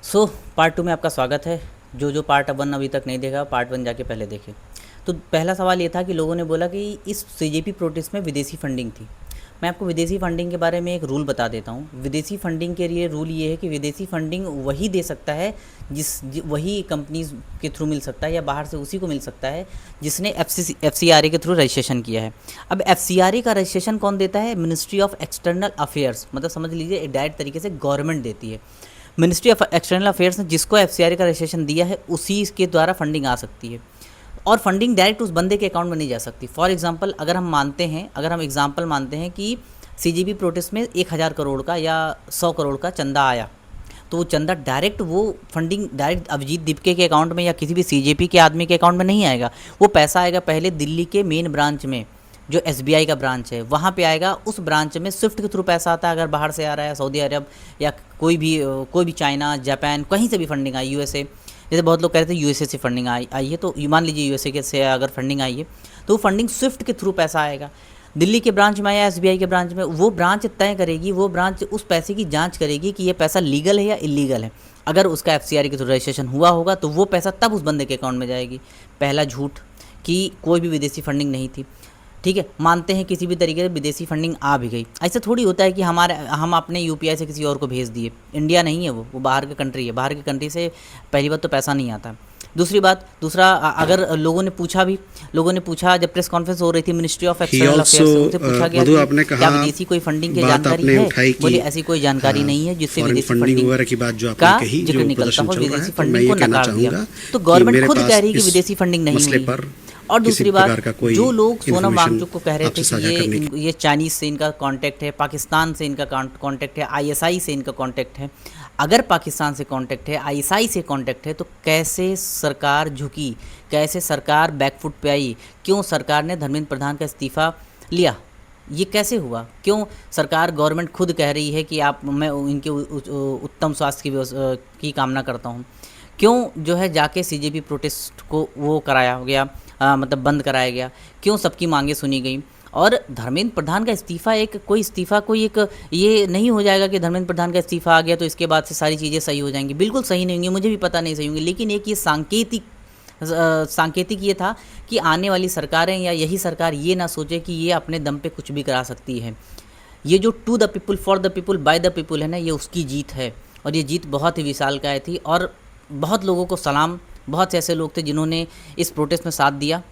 So part 2 में आपका स्वागत है। जो पार्ट 1 अभी तक नहीं देखा, पार्ट 1 जाके पहले देखे। तो पहला सवाल ये था कि लोगों ने बोला कि इस सीजेपी प्रोटेस्ट में विदेशी फंडिंग थी। मैं आपको विदेशी फंडिंग के बारे में एक रूल बता देता हूँ। विदेशी फंडिंग के लिए रूल ये है कि विदेशी फंडिंग वही दे सकता है वही कंपनीज के थ्रू मिल सकता है, या बाहर से उसी को मिल सकता है जिसने FCRA के थ्रू रजिस्ट्रेशन किया है। अब FCRA का रजिस्ट्रेशन कौन देता है? मिनिस्ट्री ऑफ एक्सटर्नल अफेयर्स, मतलब समझ लीजिए एक डायरेक्ट तरीके से गवर्नमेंट देती है। मिनिस्ट्री ऑफ एक्सटर्नल अफेयर्स ने जिसको FCRA का रजिस्ट्रेशन दिया है उसी के द्वारा फंडिंग आ सकती है, और फंडिंग डायरेक्ट उस बंदे के अकाउंट में नहीं जा सकती। फॉर एग्जांपल अगर हम एग्जांपल मानते हैं कि CGP प्रोटेस्ट में 1000 करोड़ का या 100 करोड़ का चंदा आया, तो वो चंदा डायरेक्ट वो फंडिंग डायरेक्ट अभिजीत दीपके के अकाउंट में या किसी भी CJP के आदमी के अकाउंट में नहीं आएगा। वो पैसा आएगा पहले दिल्ली के मेन ब्रांच में, जो SBI का ब्रांच है वहाँ पे आएगा। उस ब्रांच में स्विफ्ट के थ्रू पैसा आता है। अगर बाहर से आ रहा है, सऊदी अरब या कोई भी चाइना, जापान, कहीं से भी फंडिंग आई, USA, जैसे बहुत लोग कह रहे थे USA से फंडिंग आई है, तो मान लीजिए USA के से अगर फंडिंग आई है तो वो फंडिंग स्विफ्ट के थ्रू पैसा आएगा। दिल्ली के ब्रांच में आया, SBI के ब्रांच में, वो ब्रांच तय करेगी, वो ब्रांच उस पैसे की जांच करेगी कि ये पैसा लीगल है या इलीगल है। अगर उसका FCRA के थ्रू रजिस्ट्रेशन हुआ होगा तो वो पैसा तब उस बंदे के अकाउंट में जाएगी। पहला झूठ कि कोई भी विदेशी फंडिंग नहीं थी। ठीक है, मानते हैं किसी भी तरीके से विदेशी फंडिंग आ भी गई। ऐसा थोड़ी होता है कि हम अपने UPI से किसी और को भेज दिए। इंडिया नहीं है, वो बाहर की कंट्री है। बाहर की कंट्री से पहली बात तो पैसा नहीं आता। अगर लोगों ने पूछा जब प्रेस कॉन्फ्रेंस हो रही थी मिनिस्ट्री ऑफ एक्सटर्नल अफेयर्स से, उनसे पूछा गया कि क्या विदेशी कोई फंडिंग की जानकारी है? बोले ऐसी कोई जानकारी नहीं है जिससे विदेशी फंडिंग का जिक्र निकलता हो। विदेशी फंडिंग को नकार दिया। तो गवर्नमेंट खुद कह रही है कि विदेशी फंडिंग नहीं हुई। और दूसरी बात, जो लोग सोनम वांगचुक को कह रहे थे कि ये चाइनीज़ से इनका कांटेक्ट है, पाकिस्तान से इनका कांटेक्ट है, ISI से इनका कांटेक्ट है। अगर पाकिस्तान से कांटेक्ट है, ISI से कांटेक्ट है, तो कैसे सरकार झुकी? कैसे सरकार बैकफुट पे आई? क्यों सरकार ने धर्मेंद्र प्रधान का इस्तीफ़ा लिया? ये कैसे हुआ? क्यों सरकार गवर्नमेंट खुद कह रही है कि मैं इनके उत्तम स्वास्थ्य की कामना करता हूँ? क्यों जो है जाके CJP प्रोटेस्ट को वो कराया गया, मतलब बंद कराया गया? क्यों सबकी मांगें सुनी गई? और धर्मेंद्र प्रधान का इस्तीफ़ा ये नहीं हो जाएगा कि धर्मेंद्र प्रधान का इस्तीफ़ा आ गया तो इसके बाद से सारी चीज़ें सही हो जाएंगी। बिल्कुल सही नहीं होंगी, मुझे भी पता नहीं सही होंगी, लेकिन एक ये सांकेतिक ये था कि आने वाली सरकारें या यही सरकार ये ना सोचे कि ये अपने दम पे कुछ भी करा सकती है। ये जो to the people, for the people, by the people है ना, ये उसकी जीत है। और ये जीत बहुत ही विशालकाय थी, और बहुत लोगों को सलाम। बहुत से ऐसे लोग थे जिन्होंने इस प्रोटेस्ट में साथ दिया।